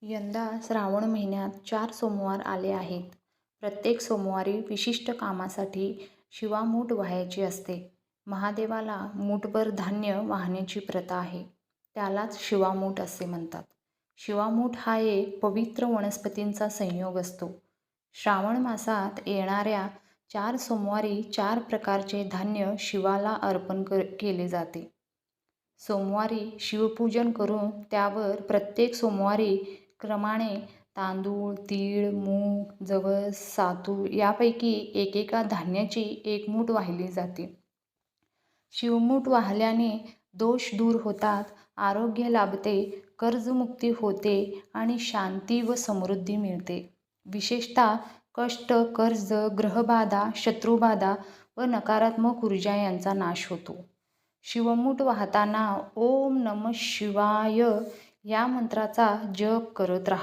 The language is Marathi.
यंदा श्रावण महिन्यात 4 सोमवार आले आहेत. प्रत्येक सोमवारी विशिष्ट कामासाठी शिवामूठ वाहायची असते. महादेवाला मूठभर धान्य वाहण्याची प्रथा आहे. त्यालाच शिवामूठ असे म्हणतात. शिवामूठ हा एक पवित्र वनस्पतींचा संयोग असतो. श्रावण मासात येणाऱ्या 4 सोमवारी 4 प्रकारचे धान्य शिवाला अर्पण केले जाते. सोमवारी शिवपूजन करून त्यावर प्रत्येक सोमवारी क्रमाने तांदूळ, तीळ, मूग, जवस, सातू यापैकी एकेका धान्याची एक मूठ वाहिली जाते. शिवमूठ वाहिल्याने दोष दूर होतात, आरोग्य लाभते, कर्जमुक्ती होते आणि शांती व समृद्धी मिळते. विशेषतः कष्ट, कर्ज, ग्रहबाधा, शत्रुबाधा व नकारात्मक ऊर्जा यांचा नाश होतो. शिवमूठ वाहताना ओम नमः शिवाय या मंत्राचा जप करत राहा.